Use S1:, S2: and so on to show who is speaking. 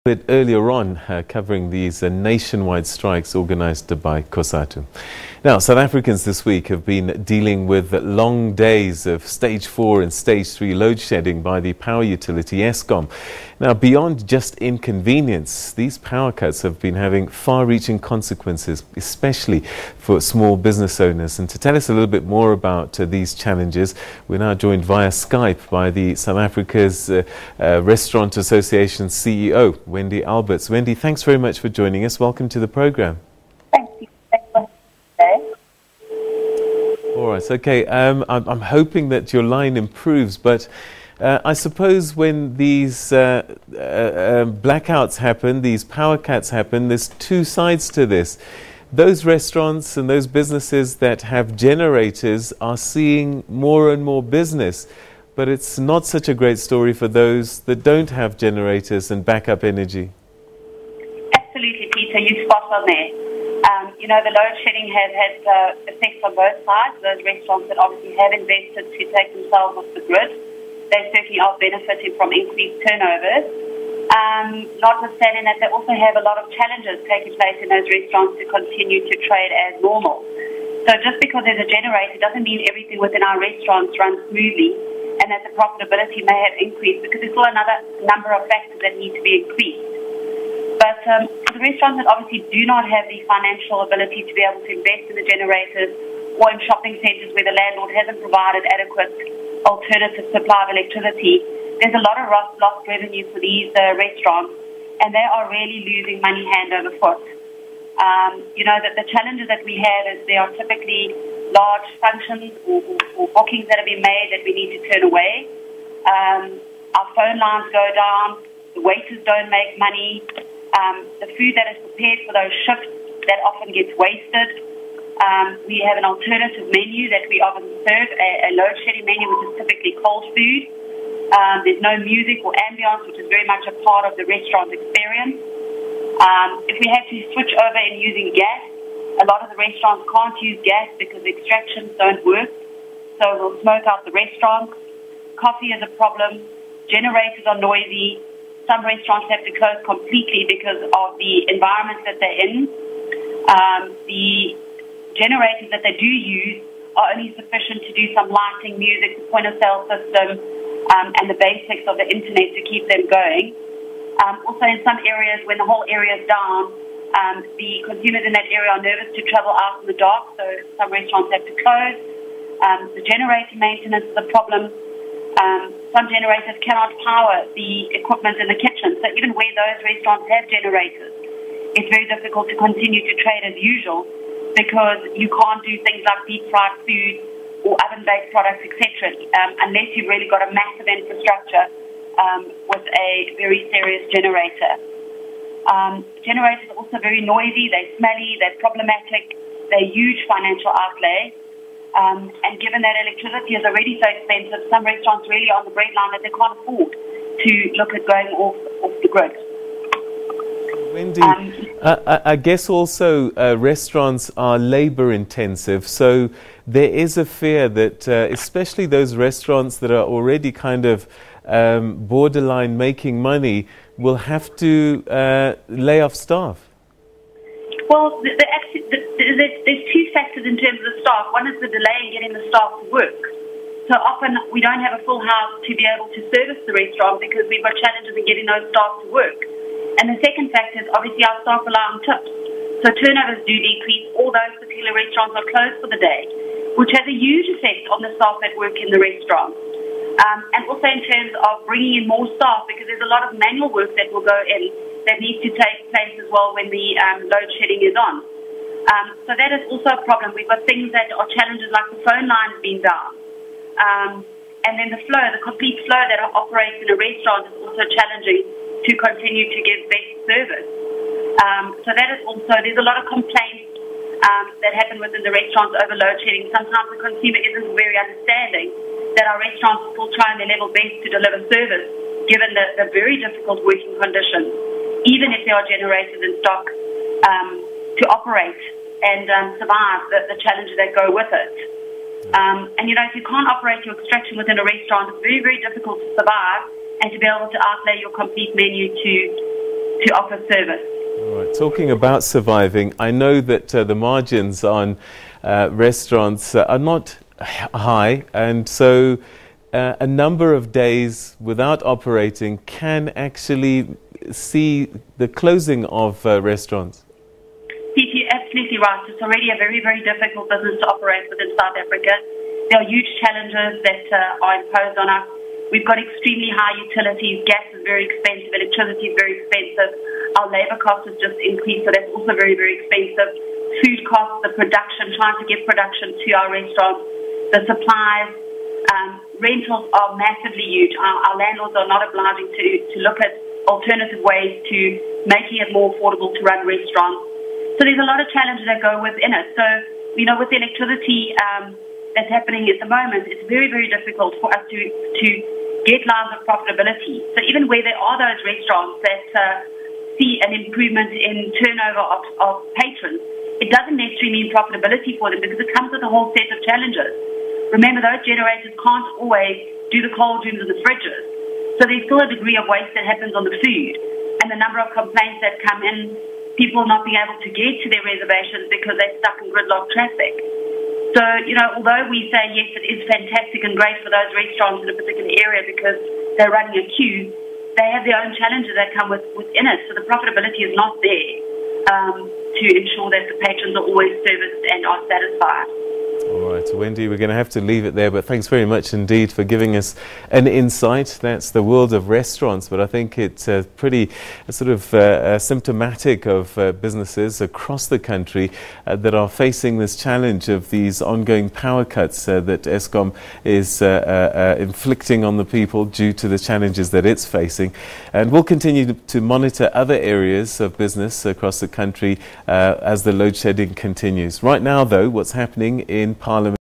S1: Bit earlier on, covering these nationwide strikes organized by COSATU. Now, South Africans this week have been dealing with long days of stage 4 and stage 3 load shedding by the power utility Eskom. Now, beyond just inconvenience, these power cuts have been having far-reaching consequences, especially for small business owners. And to tell us a little bit more about these challenges, we're now joined via Skype by the South Africa's Restaurant Association CEO, Wendy Alberts. Wendy, thanks very much for joining us. Welcome to the program.
S2: Thank you. Thanks for today.
S1: All right, okay. I'm hoping that your line improves, but I suppose when these blackouts happen, these power cuts happen, there's two sides to this. Those restaurants and those businesses that have generators are seeing more and more business. But it's not such a great story for those that don't have generators and backup energy.
S2: Absolutely, Peter. You're spot on there. The load shedding has had effects on both sides. Those restaurants that obviously have invested to take themselves off the grid, they certainly are benefiting from increased turnovers. Notwithstanding that, they also have a lot of challenges taking place in those restaurants to continue to trade as normal. So just because there's a generator doesn't mean everything within our restaurants runs smoothly, and that the profitability may have increased, because there's still another number of factors that need to be increased. But for the restaurants that obviously do not have the financial ability to be able to invest in the generators, or in shopping centres where the landlord hasn't provided adequate alternative supply of electricity, there's a lot of lost revenue for these restaurants, and they are really losing money hand over foot. The challenges that we have is there are typically large functions or bookings that have been made that we need to turn away. Our phone lines go down, the waiters don't make money, the food that is prepared for those shifts, that often gets wasted. We have an alternative menu that we often serve, a load shedding menu, which is typically cold food. There's no music or ambience, which is very much a part of the restaurant experience. If we had to switch over in using gas, a lot of the restaurants can't use gas because the extractions don't work, so we'll smoke out the restaurant. Coffee is a problem. Generators are noisy. Some restaurants have to close completely because of the environment that they're in. The generators that they do use are only sufficient to do some lighting, music, the point-of-sale system, and the basics of the internet to keep them going. Also, in some areas, when the whole area is down, the consumers in that area are nervous to travel out in the dark, so some restaurants have to close. The generator maintenance is a problem. Some generators cannot power the equipment in the kitchen, so even where those restaurants have generators, it's very difficult to continue to trade as usual, because you can't do things like deep-fried food or oven-baked products, etc., unless you've really got a massive infrastructure with a very serious generator. Generators are also very noisy, they're smelly, they're problematic, they're huge financial outlay. And given that electricity is already so expensive, some restaurants really are on the breadline that they can't afford to look at going off the grid.
S1: Wendy, I guess also restaurants are labor intensive, so there is a fear that especially those restaurants that are already kind of borderline making money will have to lay off staff.
S2: Well, there's two factors in terms of the staff. One is the delay in getting the staff to work. So often we don't have a full house to be able to service the restaurant because we've got challenges in getting those staff to work. And the second factor is obviously our staff rely on tips. So turnovers do decrease. All those particular restaurants are closed for the day, which has a huge effect on the staff that work in the restaurant. And also in terms of bringing in more staff, because there's a lot of manual work that will go in that needs to take place as well when the load shedding is on. So that is also a problem. We've got things that are challenges like the phone lines being down. And then the complete flow that operates in a restaurant is also challenging to continue to give best service. So that is also, there's a lot of complaints that happen within the restaurants over load shedding. Sometimes the consumer isn't very understanding that our restaurants are still trying their level best to deliver service, given the very difficult working conditions, even if there are generators in stock to operate and survive the challenges that go with it. And if you can't operate your extraction within a restaurant, it's very, very difficult to survive and to be able to outlay your complete menu to to offer service.
S1: All right. Talking about surviving, I know that the margins on restaurants are not high, and so a number of days without operating can actually see the closing of restaurants.
S2: Pete, you're absolutely right. It's already a very, very difficult business to operate within South Africa. There are huge challenges that are imposed on us. We've got extremely high utilities. Gas is very expensive. Electricity is very expensive. Our labour cost has just increased, so that's also very, very expensive. Food costs, the production, trying to get production to our restaurants, the supplies, rentals are massively huge. Our landlords are not obliging to look at alternative ways to making it more affordable to run restaurants. So there's a lot of challenges that go within it. So, you know, with the electricity that's happening at the moment, it's very, very difficult for us to get lines of profitability. So even where there are those restaurants that see an improvement in turnover of patrons, it doesn't necessarily mean profitability for them because it comes with a whole set of challenges. Remember, those generators can't always do the cold rooms and the fridges. So there's still a degree of waste that happens on the food. And the number of complaints that come in, people not being able to get to their reservations because they're stuck in gridlock traffic. So, you know, although we say, yes, it is fantastic and great for those restaurants in a particular area because they're running a queue, they have their own challenges that come within it. So the profitability is not there to ensure that the patrons are always serviced and are satisfied.
S1: All right, Wendy, we're going to have to leave it there, but thanks very much indeed for giving us an insight. That's the world of restaurants, but I think it's pretty sort of symptomatic of businesses across the country that are facing this challenge of these ongoing power cuts that Eskom is inflicting on the people due to the challenges that it's facing. And we'll continue to monitor other areas of business across the country as the load shedding continues. Right now, though, what's happening in Parliament